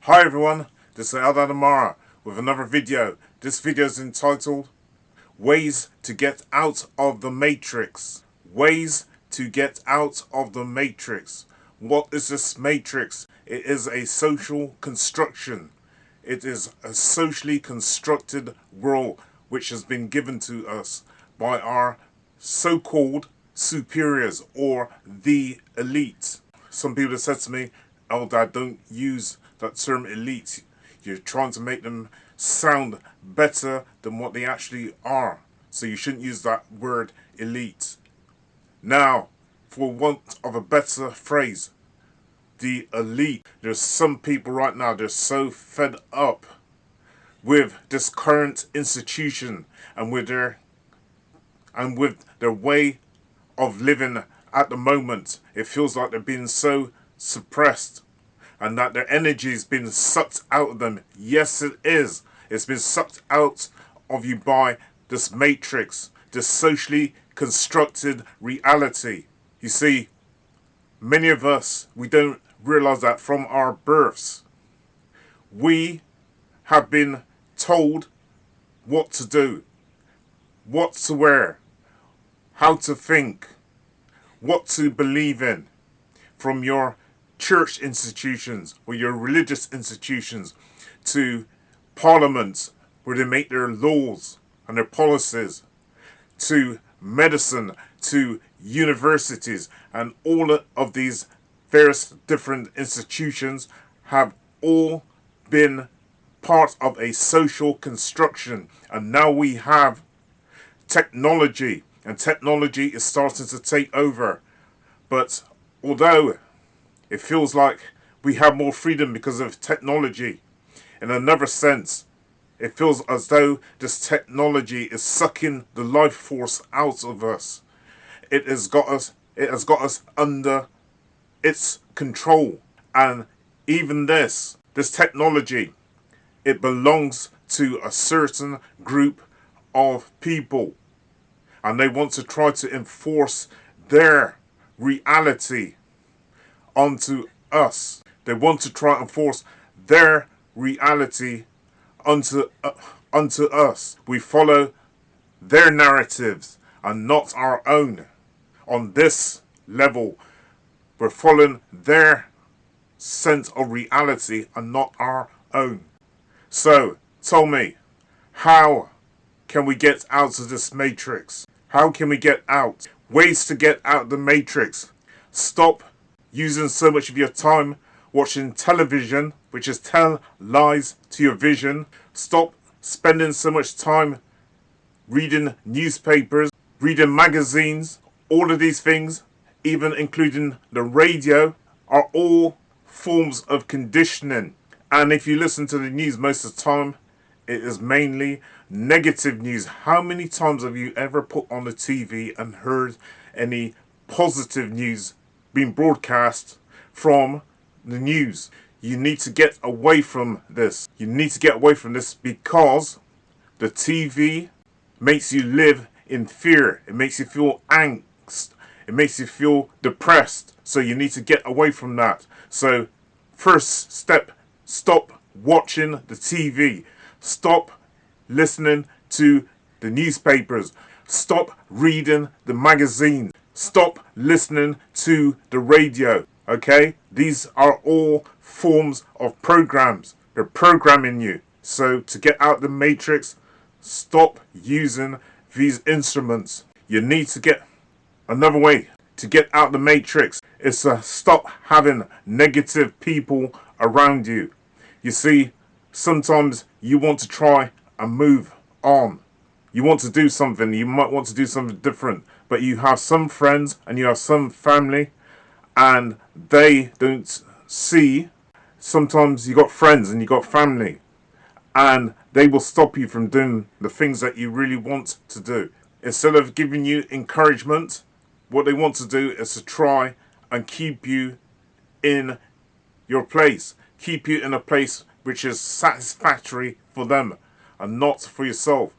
Hi everyone, this is Eldad Amara with another video. This video is entitled Ways to Get Out of the Matrix. Ways to get out of the Matrix. What is this matrix? It is a social construction. It is a socially constructed world which has been given to us by our so-called superiors or the elite. Some people have said to me, Eldad, don't use that term elite. You're trying to make them sound better than what they actually are. So you shouldn't use that word elite. Now, for want of a better phrase, the elite. There's some people right now, they're so fed up with this current institution and with their way of living at the moment. It feels like they're being so suppressed and that their energy is being sucked out of them. Yes, it is. It's been sucked out of you by this matrix, this socially constructed reality. You see, many of us, we don't realize that from our births, we have been told what to do, what to wear, how to think, what to believe in, from your church institutions or your religious institutions to parliaments where they make their laws and their policies, to medicine, to universities, and all of these various different institutions have all been part of a social construction. And now we have technology, and technology is starting to take over. But although it feels like we have more freedom because of technology, in another sense, it feels as though this technology is sucking the life force out of us. It has got us under its control. And even this technology, it belongs to a certain group of people. And they want to try to enforce their reality onto us. They want to try and force their reality onto us. We follow their narratives and not our own. On this level, we're following their sense of reality and not our own. So, tell me, how can we get out of this matrix? How can we get out? Ways to get out of the matrix. Stop using so much of your time watching television, which is tell lies to your vision. Stop spending so much time reading newspapers, reading magazines. All of these things, even including the radio, are all forms of conditioning. And if you listen to the news most of the time, it is mainly negative news. How many times have you ever put on the TV and heard any positive news being broadcast from the news? You need to get away from this. You need to get away from this because the TV makes you live in fear. It makes you feel angst. It makes you feel depressed. So you need to get away from that. So first step, stop watching the TV. Stop listening to the newspapers. Stop reading the magazines. Stop listening to the radio. Okay? These are all forms of programs. They're programming you. So to get out of the matrix, stop using these instruments. You need to get another way to get out of the matrix is to stop having negative people around you. You see, sometimes you want to try and move on. You want to do something. You might want to do something different. But you have some friends and you have some family and they don't see. Sometimes you got friends and you got family and they will stop you from doing the things that you really want to do. Instead of giving you encouragement, what they want to do is to try and keep you in your place. Keep you in a place which is satisfactory for them and not for yourself.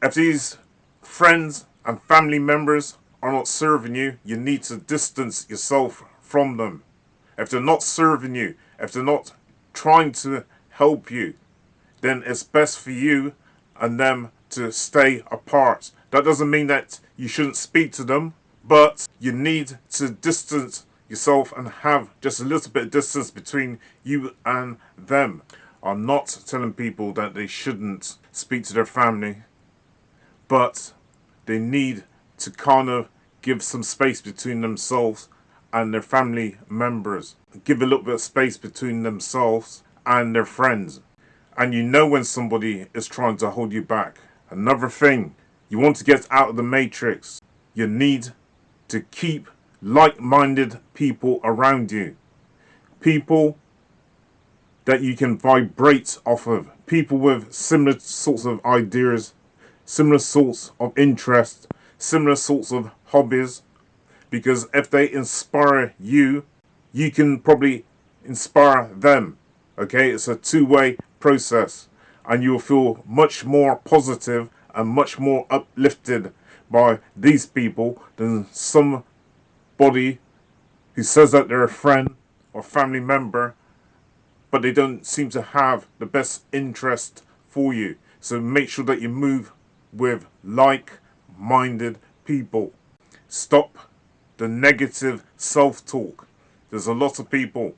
If these friends and family members are not serving you, you need to distance yourself from them. If they're not serving you, if they're not trying to help you, then it's best for you and them to stay apart. That doesn't mean that you shouldn't speak to them, but you need to distance yourself and have just a little bit of distance between you and them. I'm not telling people that they shouldn't speak to their family, but they need to kind of give some space between themselves and their family members. Give a little bit of space between themselves and their friends. And you know when somebody is trying to hold you back. Another thing, you want to get out of the matrix. You need to keep like-minded people around you. People that you can vibrate off of. People with similar sorts of ideas, similar sorts of interests, similar sorts of hobbies. Because if they inspire you, you can probably inspire them. Okay, it's a two-way process, and you'll feel much more positive and much more uplifted by these people than somebody who says that they're a friend or family member, but they don't seem to have the best interest for you. So make sure that you move with like-minded people. Stop the negative self-talk. There's a lot of people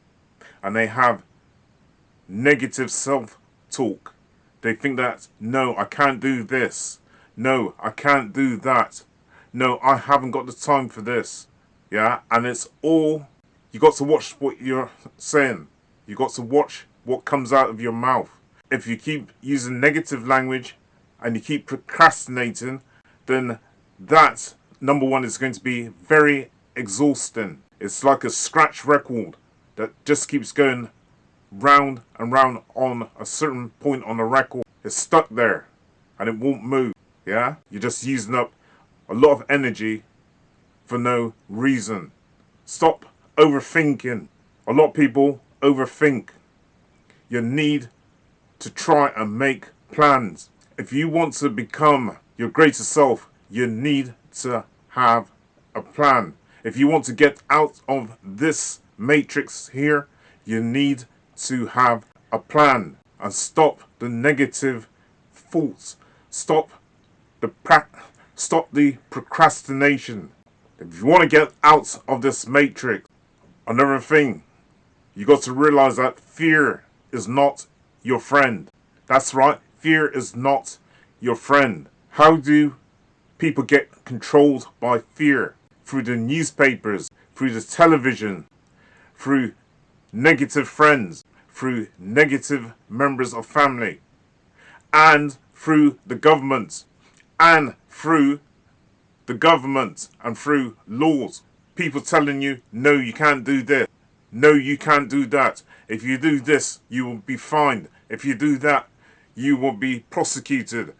and they have negative self-talk. They think that, no, I can't do this. No, I can't do that. No, I haven't got the time for this. Yeah, and it's all, you got to watch what you're saying. You got to watch what comes out of your mouth. If you keep using negative language and you keep procrastinating, then that, number one, is going to be very exhausting. It's like a scratch record that just keeps going round and round on a certain point on the record. It's stuck there and it won't move. Yeah, you're just using up a lot of energy for no reason. Stop overthinking. A lot of people overthink. You need to try and make plans. If you want to become your greater self, you need to have a plan. If you want to get out of this matrix here, you need to have a plan and stop the negative thoughts. Stop the procrastination. If you want to get out of this matrix, another thing, you got to realize that fear is not your friend. That's right, fear is not your friend. How do people get controlled by fear? Through the newspapers, through the television, through negative friends, through negative members of family, and through the government, and through laws. People telling you, no, you can't do this. No, you can't do that. If you do this, you will be fined. If you do that, you will be prosecuted.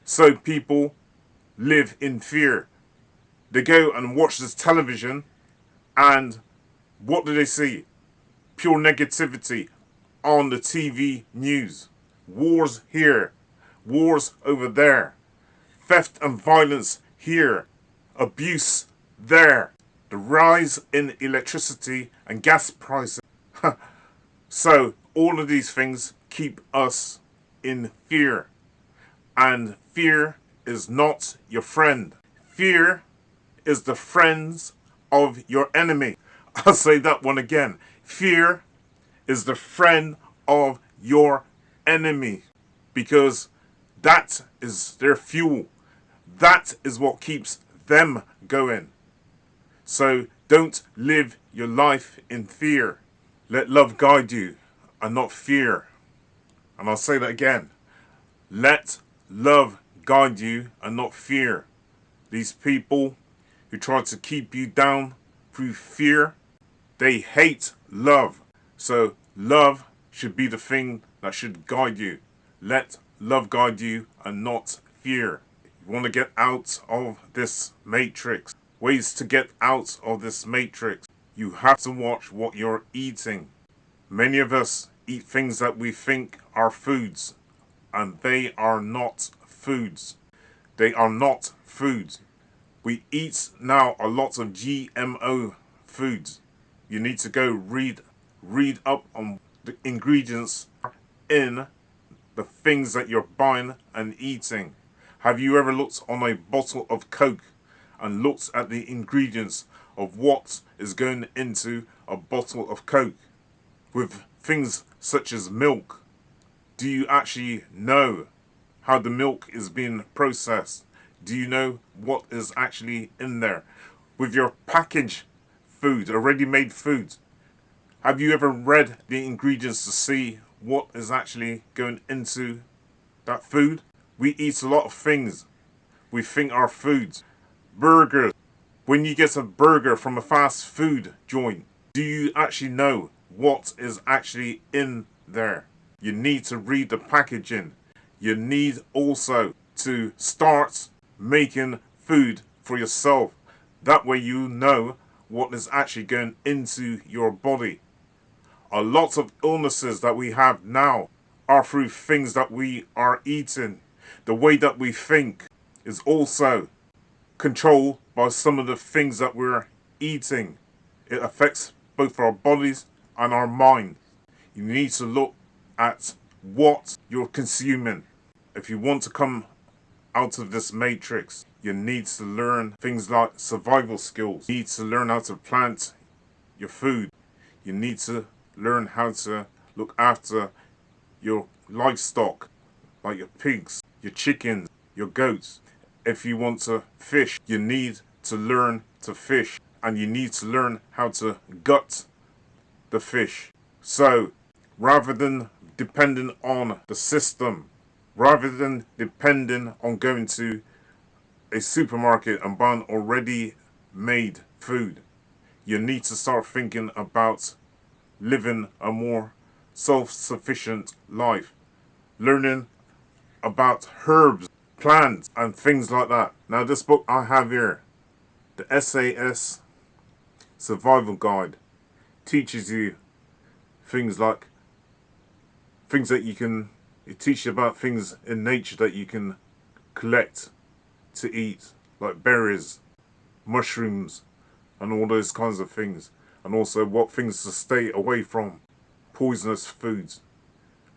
So people live in fear. They go and watch this television, and what do they see? Pure negativity on the TV news. Wars here, wars over there, theft and violence here, abuse there, the rise in electricity and gas prices. So all of these things keep us in fear, and fear is not your friend. Fear is the friends of your enemy. I'll say that one again. Fear is the friend of your enemy, because that is their fuel. That is what keeps them going. So don't live your life in fear. Let love guide you and not fear. And I'll say that again. Let love guide you and not fear. These people who try to keep you down through fear, they hate love. So love should be the thing that should guide you. Let love guide you and not fear. You want to get out of this matrix. Ways to get out of this matrix. You have to watch what you're eating. Many of us eat things that we think are foods, and they are not foods. They are not foods. We eat now a lot of GMO foods. You need to go read up on the ingredients in the things that you're buying and eating. Have you ever looked on a bottle of Coke and looked at the ingredients of what is going into a bottle of Coke? With things such as milk, do you actually know how the milk is being processed? Do you know what is actually in there? With your packaged food, a ready-made food, have you ever read the ingredients to see what is actually going into that food? We eat a lot of things. We think our foods. Burgers. When you get a burger from a fast food joint, do you actually know what is actually in there? You need to read the packaging. You need also to start making food for yourself. That way you know what is actually going into your body. A lot of illnesses that we have now are through things that we are eating. The way that we think is also controlled by some of the things that we're eating. It affects both our bodies and our mind. You need to look at what you're consuming. If you want to come out of this matrix, you need to learn things like survival skills. You need to learn how to plant your food. You need to learn how to look after your livestock, like your pigs, your chickens, your goats. If you want to fish, you need to learn to fish, and you need to learn how to gut the fish. So, rather than depending on the system, rather than depending on going to a supermarket and buying already made food, you need to start thinking about living a more self-sufficient life, learning about herbs, plants, and things like that. Now, this book I have here, the SAS Survival Guide, teaches you things like things that you can, it teaches you about things in nature that you can collect to eat, like berries, mushrooms, and all those kinds of things. And also what things to stay away from, poisonous foods.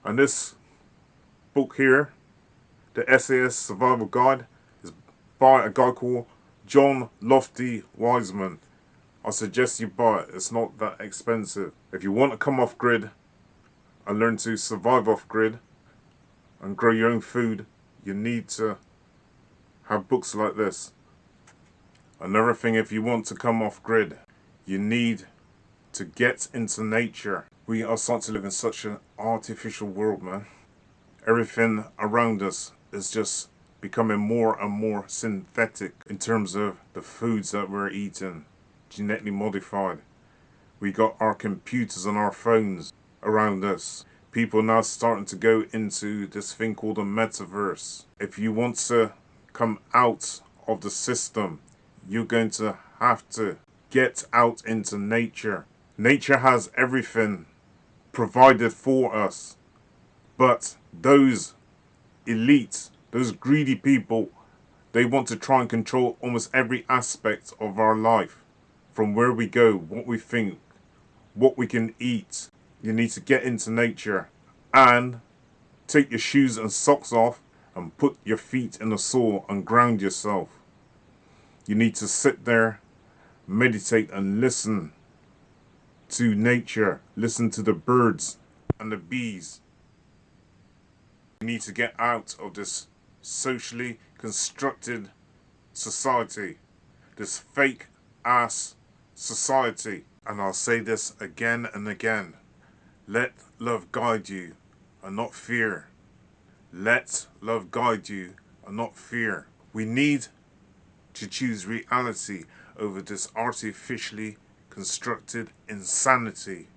And this book here, the SAS Survival Guide, is by a guy called John Lofty Wiseman. I suggest you buy it. It's not that expensive. If you want to come off grid and learn to survive off grid and grow your own food, you need to have books like this. Another thing, if you want to come off grid, you need to get into nature. We are starting to live in such an artificial world, man. Everything around us is just becoming more and more synthetic in terms of the foods that we're eating, genetically modified. We got our computers and our phones around us. People are now starting to go into this thing called a metaverse. If you want to come out of the system, you're going to have to get out into nature. Nature has everything provided for us, but those elites, those greedy people, they want to try and control almost every aspect of our life. From where we go, what we think, what we can eat. You need to get into nature and take your shoes and socks off and put your feet in the soil and ground yourself. You need to sit there, meditate and listen to nature. Listen to the birds and the bees. You need to get out of this socially constructed society, this fake ass society. And I'll say this again and again. Let love guide you and not fear. Let love guide you and not fear. We need to choose reality over this artificially constructed insanity.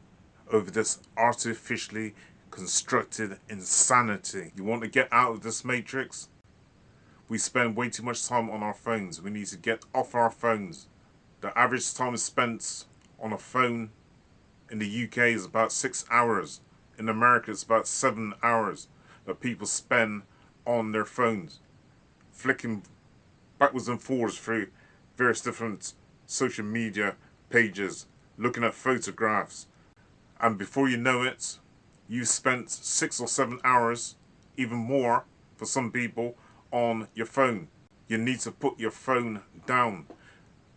Over this artificially constructed insanity. You want to get out of this matrix? We spend way too much time on our phones. We need to get off our phones. The average time spent on a phone in the UK is about 6 hours. In America it's about 7 hours that people spend on their phones, flicking backwards and forwards through various different social media pages, looking at photographs, and before you know it, you spent 6 or 7 hours, even more for some people, on your phone. You need to put your phone down.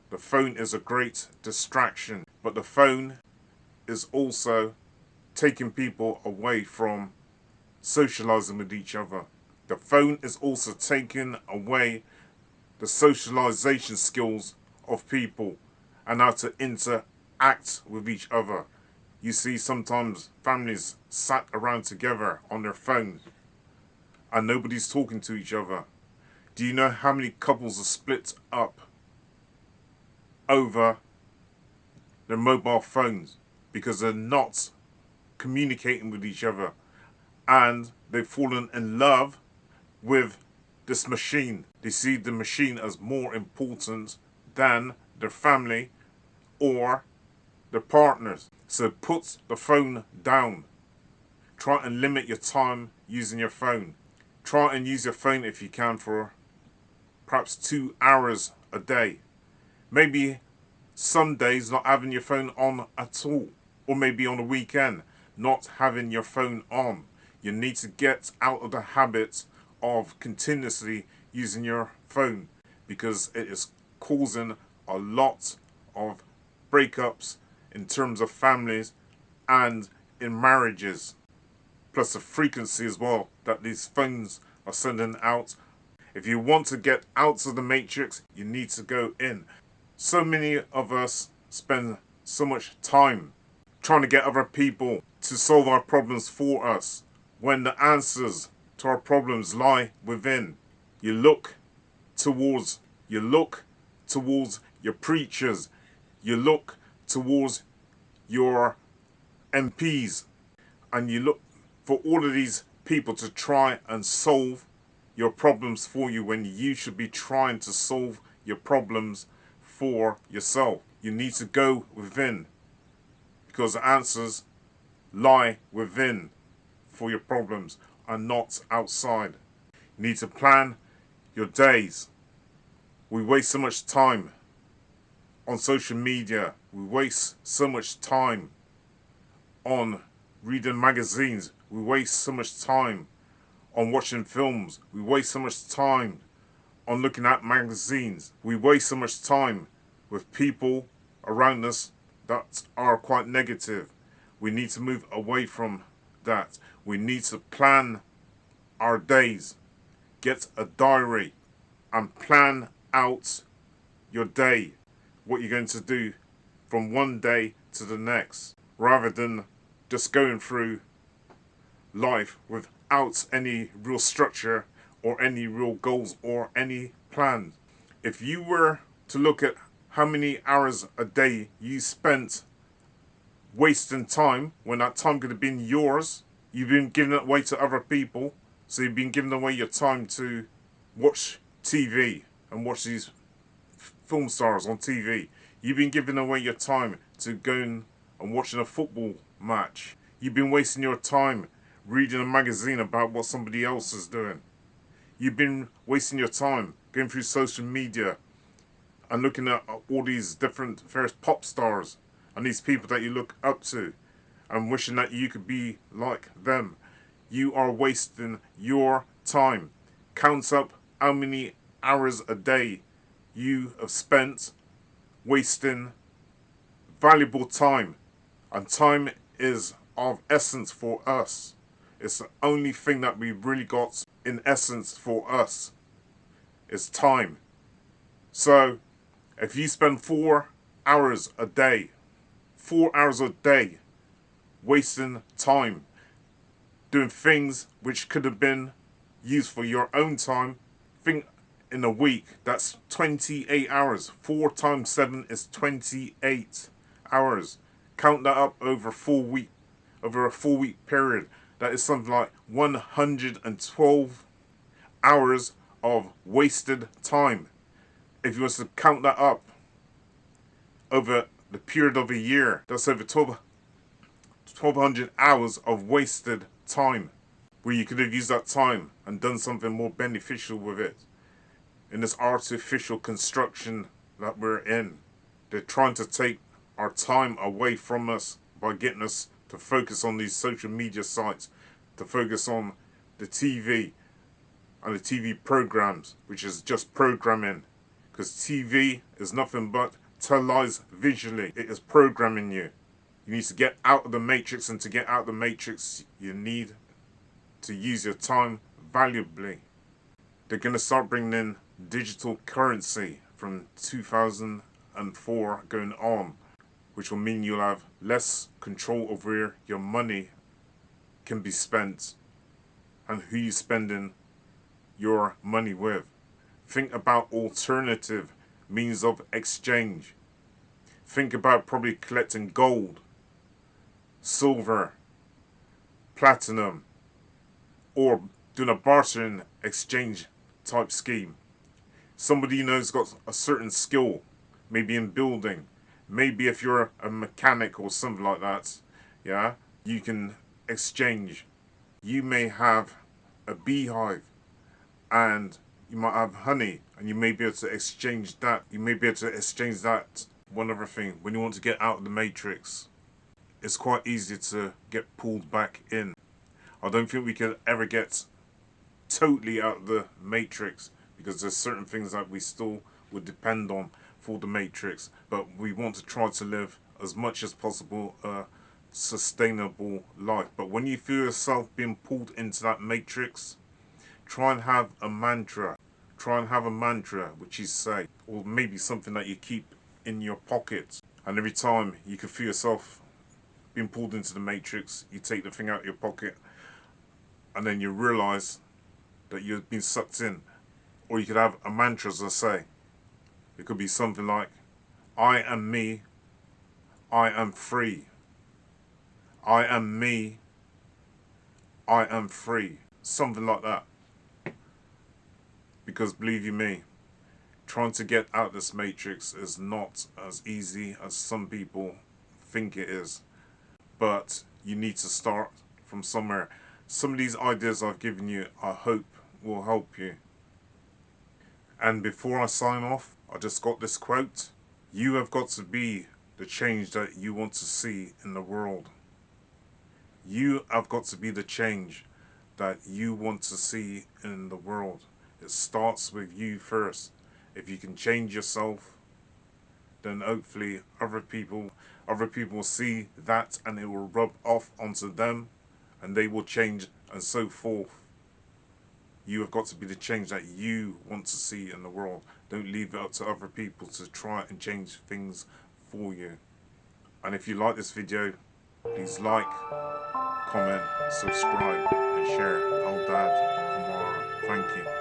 The phone is a great distraction, but the phone is also taking people away from socializing with each other. The phone is also taking away the socialization skills of people and how to interact with each other. You see sometimes families sat around together on their phone and nobody's talking to each other. Do you know how many couples are split up over their mobile phones because they're not communicating with each other and they've fallen in love with this machine? They see the machine as more important than their family or their partners. So put the phone down. Try and limit your time using your phone. Try and use your phone if you can for perhaps 2 hours a day. Maybe some days not having your phone on at all. Or maybe on a weekend not having your phone on. You need to get out of the habit of continuously using your phone because it is causing a lot of breakups in terms of families and in marriages. Plus the frequency as well that these phones are sending out. If you want to get out of the matrix, you need to go in. So many of us spend so much time trying to get other people to solve our problems for us, when the answers to our problems lie within. You look towards your preachers, you look towards your MPs, and you look for all of these people to try and solve your problems for you when you should be trying to solve your problems for yourself. You need to go within because the answers lie within for your problems and not outside. You need to plan your days. We waste so much time on social media. We waste so much time on reading magazines. We waste so much time on watching films. We waste so much time on looking at magazines. We waste so much time with people around us that are quite negative. We need to move away from that. We need to plan our days. Get a diary and plan out your day, what you're going to do from one day to the next, rather than just going through life without any real structure or any real goals or any plans. If you were to look at how many hours a day you spent wasting time when that time could have been yours, you've been giving it away to other people. So you've been giving away your time to watch TV and watch these film stars on TV. You've been giving away your time to going and watching a football match. You've been wasting your time reading a magazine about what somebody else is doing. You've been wasting your time going through social media and looking at all these different various pop stars and these people that you look up to and wishing that you could be like them. You are wasting your time. Count up how many hours a day you have spent wasting valuable time. And time is of essence for us. It's the only thing that we really got in essence for us is time. So if you spend 4 hours a day, 4 hours a day wasting time doing things which could have been used for your own time, think in a week, that's 28 hours. 4 times 7 is 28 hours. Count that up over a 4-week period. That is something like 112 hours of wasted time. If you was to count that up over the period of a year, that's over 1,200 hours of wasted time, where you could have used that time and done something more beneficial with it. In this artificial construction that we're in, they're trying to take our time away from us by getting us to focus on these social media sites, to focus on the TV and the TV programs, which is just programming. Because TV is nothing but tell lies visually. It is programming you. You need to get out of the matrix, and to get out of the matrix, you need to use your time valuably. They're going to start bringing in digital currency from 2004 going on, which will mean you'll have less control over where your money can be spent and who you're spending your money with. Think about alternative means of exchange. Think about probably collecting gold, silver, platinum, or doing a bartering exchange type scheme. Somebody you know has got a certain skill, maybe in building, maybe if you're a mechanic or something like that, yeah, you can exchange. You may have a beehive and you might have honey, and you may be able to exchange that. You may be able to exchange that. One other thing, when you want to get out of the matrix, it's quite easy to get pulled back in. I don't think we can ever get totally out of the matrix, because there's certain things that we still would depend on for the matrix, but we want to try to live as much as possible a sustainable life. But when you feel yourself being pulled into that matrix, try and have a mantra. Try and have a mantra which you say, or maybe something that you keep in your pocket, and every time you can feel yourself being pulled into the matrix, you take the thing out of your pocket, and then you realize that you've been sucked in. Or you could have a mantra, as I say. It could be something like, I am me, I am free. I am me, I am free. Something like that. Because believe you me, trying to get out this matrix is not as easy as some people think it is. But you need to start from somewhere. Some of these ideas I've given you, I hope will help you. And before I sign off, I just got this quote. You have got to be the change that you want to see in the world. You have got to be the change that you want to see in the world. It starts with you first. If you can change yourself, then hopefully other people will see that, and it will rub off onto them, and they will change, and so forth. You have got to be the change that you want to see in the world. Don't leave it up to other people to try and change things for you. And if you like this video, please like, comment, subscribe and share. Eldad Amara. Thank you.